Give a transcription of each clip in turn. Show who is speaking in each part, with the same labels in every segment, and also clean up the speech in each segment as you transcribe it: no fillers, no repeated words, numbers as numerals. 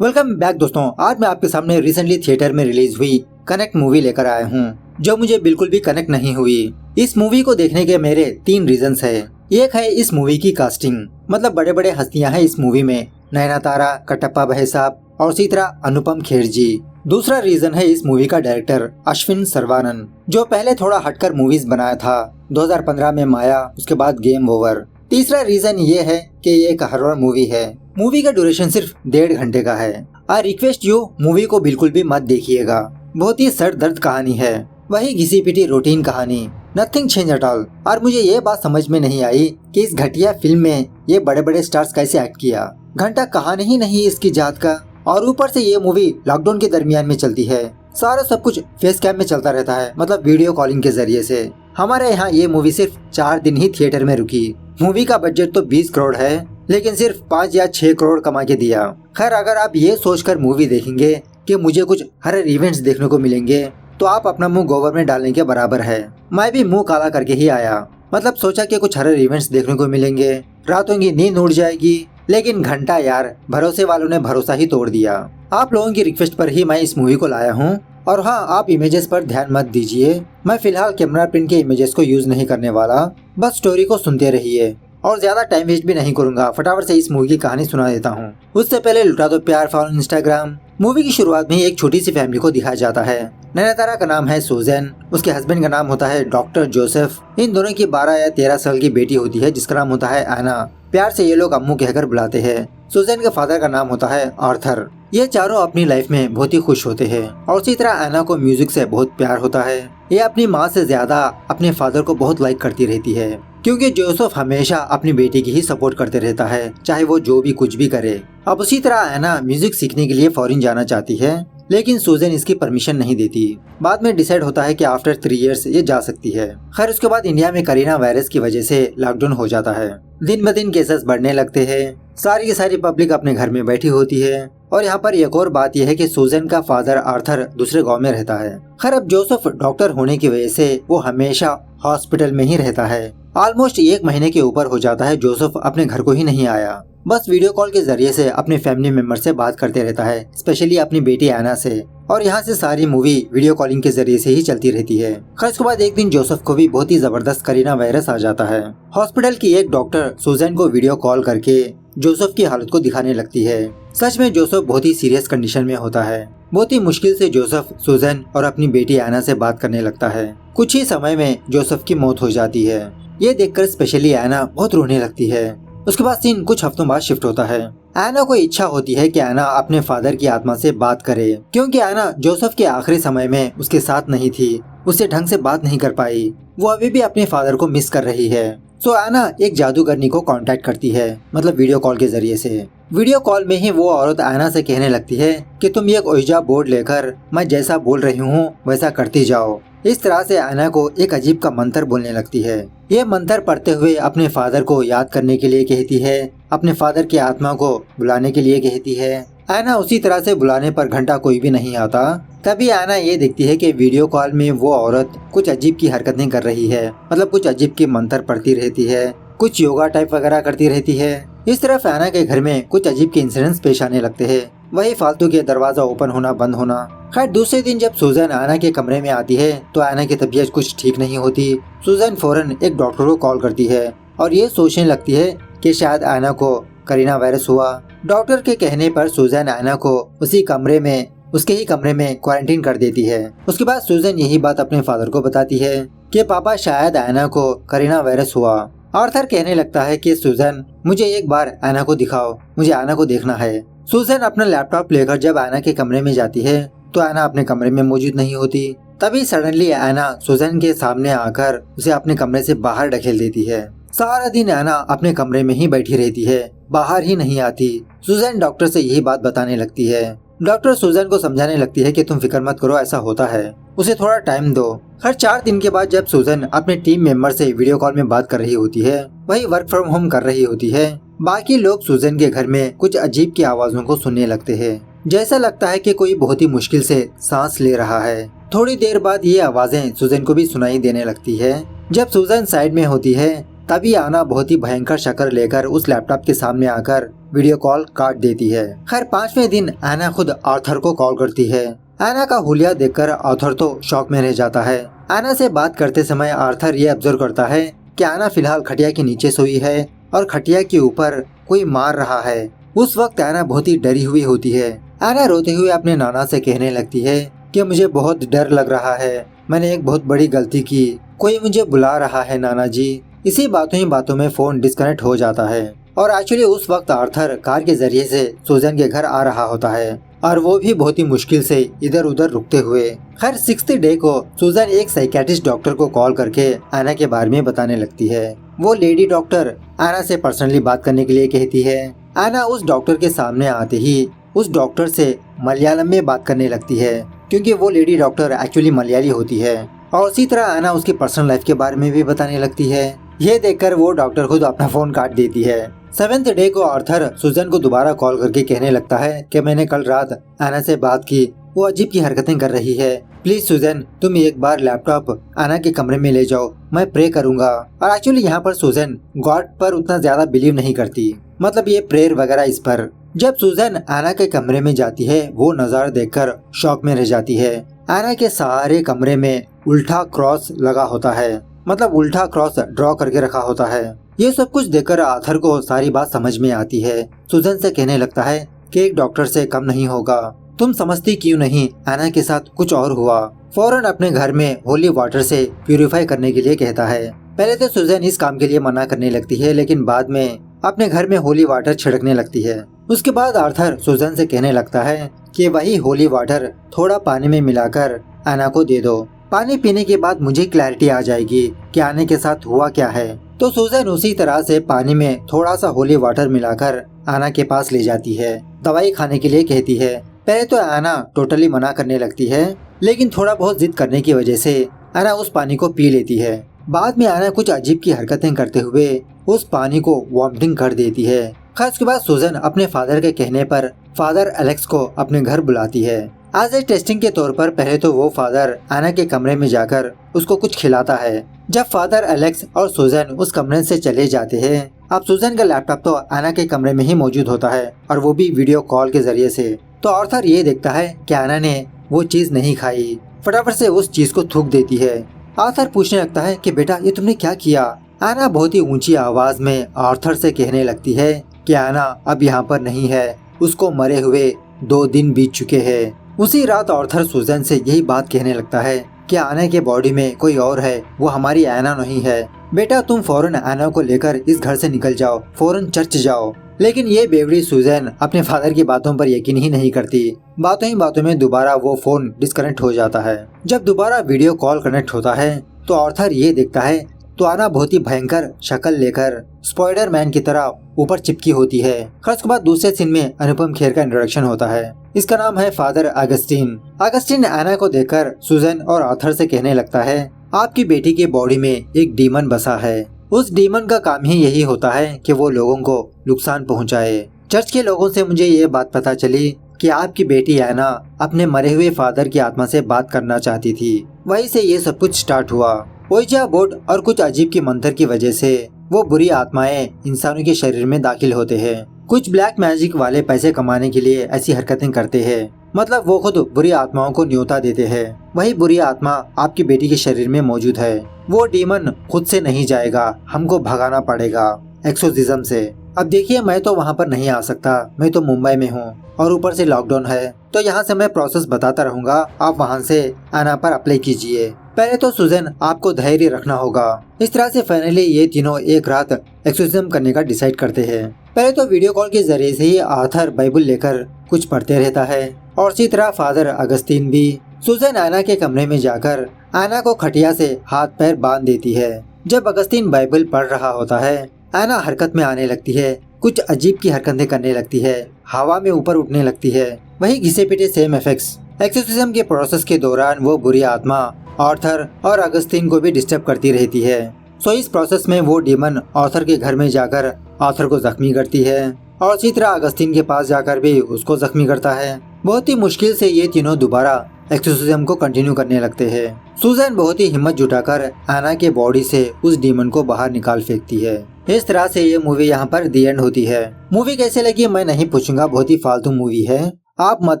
Speaker 1: Welcome back दोस्तों। आज मैं आपके सामने रिसेंटली थिएटर में रिलीज हुई कनेक्ट मूवी लेकर आया हूँ, जो मुझे बिल्कुल भी कनेक्ट नहीं हुई। इस मूवी को देखने के मेरे 3 रीजंस है। एक है इस मूवी की कास्टिंग, मतलब बड़े बड़े हस्तियां हैं इस मूवी में, नयना तारा, कटप्पा भाई साहब और इसी तरह अनुपम खेर जी। दूसरा रीजन है इस मूवी का डायरेक्टर अश्विन सर्वानन, जो पहले थोड़ा हटकर मूवीज बनाया था। 2015 में माया, उसके बाद गेम ओवर। तीसरा रीजन ये है कि ये एक हॉरर मूवी है। मूवी का ड्यूरेशन सिर्फ 1.5 घंटे का है। आई रिक्वेस्ट यू, मूवी को बिल्कुल भी मत देखिएगा। बहुत ही सर दर्द कहानी है, वही घिसी पिटी रूटीन कहानी, नथिंग चेंज एट ऑल। और मुझे ये बात समझ में नहीं आई कि इस घटिया फिल्म में ये बड़े बड़े स्टार्स कैसे एक्ट किया। घंटा कहानी ही नहीं इसकी जात का। और ऊपर से ये मूवी लॉकडाउन के दरमियान में चलती है। सारा सब कुछ फेस कैम में चलता रहता है, मतलब वीडियो कॉलिंग के जरिए से। हमारे यहाँ ये मूवी सिर्फ 4 दिन ही थिएटर में रुकी। मूवी का बजट तो 20 करोड़ है, लेकिन सिर्फ 5 या 6 करोड़ कमा के दिया। खैर, अगर आप ये सोचकर मूवी देखेंगे कि मुझे कुछ हॉरर इवेंट्स देखने को मिलेंगे, तो आप अपना मुंह गोबर में डालने के बराबर है। मैं भी मुंह काला करके ही आया, मतलब सोचा कि कुछ हॉरर इवेंट्स देखने को मिलेंगे, रातों की नींद उड़ जाएगी। लेकिन घंटा यार, भरोसे वालों ने भरोसा ही तोड़ दिया। आप लोगों की रिक्वेस्ट पर ही मैं इस मूवी को लाया हूँ। और हाँ, आप इमेजेस पर ध्यान मत दीजिए। मैं फिलहाल कैमरा प्रिंट के इमेजेस को यूज नहीं करने वाला, बस स्टोरी को सुनते रहिए। और ज्यादा टाइम वेस्ट भी नहीं करूंगा, फटाफट से इस मूवी की कहानी सुना देता हूँ। उससे पहले लुटा दो प्यार फॉलो इंस्टाग्राम। मूवी की शुरुआत में एक छोटी सी फैमिली को दिखाया जाता है। नयनतारा का नाम है सुजैन, उसके हस्बैंड का नाम होता है डॉक्टर जोसेफ। इन दोनों की 12 या 13 साल की बेटी होती है, जिसका नाम होता है एना। प्यार से ये लोग अम्मू कहकर बुलाते हैं। सुजैन के फादर का नाम होता है आर्थर। ये चारों अपनी लाइफ में बहुत ही खुश होते हैं। और इसी तरह एना को म्यूजिक से बहुत प्यार होता है। ये अपनी माँ से ज्यादा अपने फादर को बहुत लाइक करती रहती है, क्योंकि जोसेफ हमेशा अपनी बेटी की ही सपोर्ट करते रहता है, चाहे वो जो भी कुछ भी करे। अब उसी तरह एना म्यूजिक सीखने के लिए फॉरेन जाना चाहती है, लेकिन सुजैन इसकी परमिशन नहीं देती। बाद में डिसाइड होता है कि आफ्टर 3 इयर्स ये जा सकती है। खैर, उसके बाद इंडिया में कोरोना वायरस की वजह से लॉकडाउन हो जाता है। दिन ब दिन केसेस बढ़ने लगते हैं। सारी की सारी पब्लिक अपने घर में बैठी होती है। और यहाँ पर एक और बात यह है कि सुजैन का फादर आर्थर दूसरे गांव में रहता है। खैर, अब जोसेफ डॉक्टर होने की वजह से वो हमेशा हॉस्पिटल में ही रहता है। ऑलमोस्ट 1 महीने के ऊपर हो जाता है जोसेफ अपने घर को ही नहीं आया। बस वीडियो कॉल के जरिए से अपने फैमिली मेंबर से बात करते रहता है, स्पेशली अपनी बेटी एना से। और यहाँ से सारी मूवी वीडियो कॉलिंग के जरिए से ही चलती रहती है। खैर, उसके बाद एक दिन जोसेफ को भी बहुत ही जबरदस्त कोरोना वायरस आ जाता है। हॉस्पिटल की एक डॉक्टर सुजैन को वीडियो कॉल करके जोसेफ की हालत को दिखाने लगती है। सच में जोसेफ बहुत ही सीरियस कंडीशन में होता है। बहुत ही मुश्किल से जोसेफ सुजैन और अपनी बेटी एना से बात करने लगता है। कुछ ही समय में जोसेफ की मौत हो जाती है। ये देखकर स्पेशली एना बहुत रोने लगती है। उसके बाद सीन कुछ हफ्तों बाद शिफ्ट होता है। एना को इच्छा होती है कि एना अपने फादर की आत्मा से बात करे, क्योंकि एना जोसेफ के आखिरी समय में उसके साथ नहीं थी, उससे ढंग से बात नहीं कर पाई। वो अभी भी अपने फादर को मिस कर रही है। सो एना एक जादूगरनी को कांटेक्ट करती है, मतलब वीडियो कॉल के जरिए से। वीडियो कॉल में ही वो औरत एना से कहने लगती है कि तुम एक ओइजा बोर्ड लेकर मैं जैसा बोल रही हूँ वैसा करती जाओ। इस तरह से एना को एक अजीब का मंत्र बोलने लगती है। ये मंत्र पढ़ते हुए अपने फादर को याद करने के लिए कहती है, अपने फादर की आत्मा को बुलाने के लिए कहती है। एना उसी तरह से बुलाने पर घंटा कोई भी नहीं आता। तभी एना ये देखती है कि वीडियो कॉल में वो औरत कुछ अजीब की हरकतें कर रही है, मतलब कुछ अजीब की मंत्र पढ़ती रहती है, कुछ योगा टाइप वगैरह करती रहती है। इस तरफ एना के घर में कुछ अजीब के इंसिडेंट्स पेश आने लगते हैं, वही फालतू के दरवाजा ओपन होना बंद होना। खैर, दूसरे दिन जब सुजैन एना के कमरे में आती है तो एना की तबीयत कुछ ठीक नहीं होती। सुजैन फौरन एक डॉक्टर को कॉल करती है और ये सोचने लगती है कि शायद एना को कोरोना वायरस हुआ। डॉक्टर के कहने पर सुजैन एना को उसके ही कमरे में क्वारंटीन कर देती है। उसके बाद सुजैन यही बात अपने फादर को बताती है कि पापा, शायद एना को कोरोना वायरस हुआ। आर्थर कहने लगता है कि सुजैन, मुझे एक बार एना को दिखाओ, मुझे एना को देखना है। सुजैन अपना लैपटॉप लेकर जब एना के कमरे में जाती है तो एना अपने कमरे में मौजूद नहीं होती। तभी सडनली एना सुजैन के सामने आकर उसे अपने कमरे से बाहर ढकेल देती है। सारा दिन एना अपने कमरे में ही बैठी रहती है, बाहर ही नहीं आती। सुजैन डॉक्टर से यही बात बताने लगती है। डॉक्टर सुजैन को समझाने लगती है कि तुम फिक्र मत करो, ऐसा होता है, उसे थोड़ा टाइम दो। हर 4 दिन के बाद जब सुजैन अपने टीम मेंबर से वीडियो कॉल में बात कर रही होती है, वही वर्क फ्रॉम होम कर रही होती है, बाकी लोग सुजैन के घर में कुछ अजीब की आवाजों को सुनने लगते हैं। जैसा लगता है कि कोई बहुत ही मुश्किल से सांस ले रहा है। थोड़ी देर बाद ये आवाजें सुजैन को भी सुनाई देने लगती है। जब सुजैन साइड में होती है तभी आना बहुत ही भयंकर शक्ल लेकर उस लैपटॉप के सामने आकर वीडियो कॉल काट देती है। खैर 5वें दिन आना खुद आर्थर को कॉल करती है। आना का हुलिया देखकर आर्थर तो शॉक में रह जाता है। आना से बात करते समय आर्थर ये ऑब्जर्व करता है कि आना फिलहाल खटिया के नीचे सोई है और खटिया के ऊपर कोई मार रहा है। उस वक्त आना बहुत ही डरी हुई होती है। आना रोते हुए अपने नाना से कहने लगती है कि मुझे बहुत डर लग रहा है, मैंने एक बहुत बड़ी गलती की, कोई मुझे बुला रहा है नाना जी। इसी बातों ही बातों में फोन डिस्कनेक्ट हो जाता है और एक्चुअली उस वक्त आर्थर कार के जरिए से सुजन के घर आ रहा होता है और वो भी बहुत ही मुश्किल से इधर उधर रुकते हुए। खैर 6th डे को सुजन एक साइकियाट्रिस्ट डॉक्टर को कॉल करके आना के बारे में बताने लगती है। वो लेडी डॉक्टर आना से पर्सनली बात करने के लिए कहती है। आना उस डॉक्टर के सामने आते ही उस डॉक्टर से मलयालम में बात करने लगती है क्योंकि वो लेडी डॉक्टर एक्चुअली मलयाली होती है और उसी तरह आना उसकी पर्सनल लाइफ के बारे में भी बताने लगती है। ये देखकर वो डॉक्टर खुद अपना फोन काट देती है। 7th डे को आर्थर सुजन को दोबारा कॉल करके कहने लगता है कि मैंने कल रात आना से बात की, वो अजीब की हरकतें कर रही है, प्लीज सुजन तुम एक बार लैपटॉप आना के कमरे में ले जाओ, मैं प्रे करूंगा। और एक्चुअली यहाँ पर सुजन गॉड पर उतना ज्यादा बिलीव नहीं करती, मतलब ये प्रेयर वगैरह इस पर। जब सुजन आना के कमरे में जाती है वो नजारा देखकर शॉक में रह जाती है। आना के सारे कमरे में उल्टा क्रॉस लगा होता है, मतलब उल्टा क्रॉस ड्रॉ करके रखा होता है। ये सब कुछ देखकर आर्थर को सारी बात समझ में आती है। सुजन से कहने लगता है कि एक डॉक्टर से कम नहीं होगा, तुम समझती क्यों नहीं, आना के साथ कुछ और हुआ। फौरन अपने घर में होली वाटर से प्यूरिफाई करने के लिए कहता है। पहले तो सुजन इस काम के लिए मना करने लगती है लेकिन बाद में अपने घर में होली वाटर छिड़कने लगती है। उसके बाद आर्थर सुजन से कहने लगता है कि वही होली वाटर थोड़ा पानी में मिलाकर आना को दे दो, पानी पीने के बाद मुझे क्लैरिटी आ जाएगी कि आने के साथ हुआ क्या है। तो सुजन उसी तरह से पानी में थोड़ा सा होली वाटर मिलाकर आना के पास ले जाती है, दवाई खाने के लिए कहती है। पहले तो आना टोटली मना करने लगती है लेकिन थोड़ा बहुत जिद करने की वजह से आना उस पानी को पी लेती है। बाद में आना कुछ अजीब की हरकतें करते हुए उस पानी को वॉमिटिंग कर देती है। खास के बाद सुजन अपने फादर के कहने पर फादर एलेक्स को अपने घर बुलाती है। आज एक टेस्टिंग के तौर पर पहले तो वो फादर आना के कमरे में जाकर उसको कुछ खिलाता है। जब फादर एलेक्स और सुजन उस कमरे से चले जाते हैं, अब सुजन का लैपटॉप तो आना के कमरे में ही मौजूद होता है और वो भी वीडियो कॉल के जरिए से। तो आर्थर ये देखता है कि आना ने वो चीज नहीं खाई, फटाफट से उस चीज को थूक देती है। आर्थर पूछने लगता है कि बेटा ये तुमने क्या किया। आना बहुत ही ऊंची आवाज में आर्थर से कहने लगती है कि आना अब यहाँ पर नहीं है, उसको मरे हुए 2 दिन बीत चुके हैं। उसी रात आर्थर सुजन से यही बात कहने लगता है कि आना के बॉडी में कोई और है, वो हमारी आना नहीं है। बेटा तुम फौरन आना को लेकर इस घर से निकल जाओ, फौरन चर्च जाओ। लेकिन ये बेवड़ी सुजन अपने फादर की बातों पर यकीन ही नहीं करती। बातों ही बातों में दोबारा वो फोन डिस्कनेक्ट हो जाता है। जब दोबारा वीडियो कॉल कनेक्ट होता है तो आर्थर ये देखता है तो आना बहुत ही भयंकर शक्ल लेकर स्पाइडरमैन की तरह ऊपर चिपकी होती है। खर्च के बाद दूसरे सीन में अनुपम खेर का इंट्रोडक्शन होता है। इसका नाम है फादर अगस्टीन। अगस्टीन आना को देखकर सुजन और आर्थर से कहने लगता है आपकी बेटी के बॉडी में एक डीमन बसा है, उस डीमन का काम ही यही होता है कि वो लोगों को नुकसान पहुंचाए। चर्च के लोगों से मुझे ये बात पता चली कि आपकी बेटी आना अपने मरे हुए फादर की आत्मा से बात करना चाहती थी, वहीं से ये सब कुछ स्टार्ट हुआ। ओइजा बोर्ड और कुछ अजीब की मंत्र की वजह से वो बुरी आत्माएं इंसानों के शरीर में दाखिल होते हैं। कुछ ब्लैक मैजिक वाले पैसे कमाने के लिए ऐसी हरकतें करते हैं, मतलब वो खुद बुरी आत्माओं को न्योता देते हैं। वही बुरी आत्मा आपकी बेटी के शरीर में मौजूद है। वो डीमन खुद से नहीं जाएगा, हमको भगाना पड़ेगा एक्सोर्सिज्म से। अब देखिए मैं तो वहाँ पर नहीं आ सकता, मैं तो मुंबई में हूँ और ऊपर से लॉकडाउन है, तो यहाँ से मैं प्रोसेस बताता रहूँगा, आप वहाँ से आना पर अप्लाई कीजिए। पहले तो सुजन आपको धैर्य रखना होगा। इस तरह से फाइनली ये तीनों एक रात एक्सोर्सिज्म करने का डिसाइड करते हैं। पहले तो वीडियो कॉल के जरिए से ही आर्थर बाइबल लेकर कुछ पढ़ते रहता है और इसी तरह फादर अगस्तीन भी। सुजन आना के कमरे में जाकर आना को खटिया से हाथ पैर बांध देती है। जब अगस्तीन बाइबल पढ़ रहा होता है आना हरकत में आने लगती है, कुछ अजीब की हरकतें करने लगती है, हवा में ऊपर उठने लगती है। वही घिसे पिटे सेम इफेक्ट्स। एक्सोर्सिज्म के प्रोसेस के दौरान वो बुरी आत्मा आर्थर और अगस्तीन को भी डिस्टर्ब करती रहती है। सो इस प्रोसेस में वो डीमन आर्थर के घर में जाकर आर्थर को जख्मी करती है और इसी तरह अगस्तीन के पास जाकर भी उसको जख्मी करता है। बहुत ही मुश्किल से ये तीनों दोबारा एक्सोर्सिज्म को कंटिन्यू करने लगते हैं। सुजैन बहुत ही हिम्मत जुटाकर एना के बॉडी से उस डीमन को बाहर निकाल फेंकती है। इस तरह से ये मूवी यहाँ पर दी एंड होती है। मूवी कैसे लगी मैं नहीं पूछूंगा, बहुत ही फालतू मूवी है, आप मत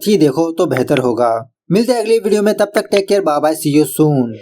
Speaker 1: ही देखो तो बेहतर होगा। मिलते हैं अगली वीडियो में, तब तक take care, bye bye, see you soon.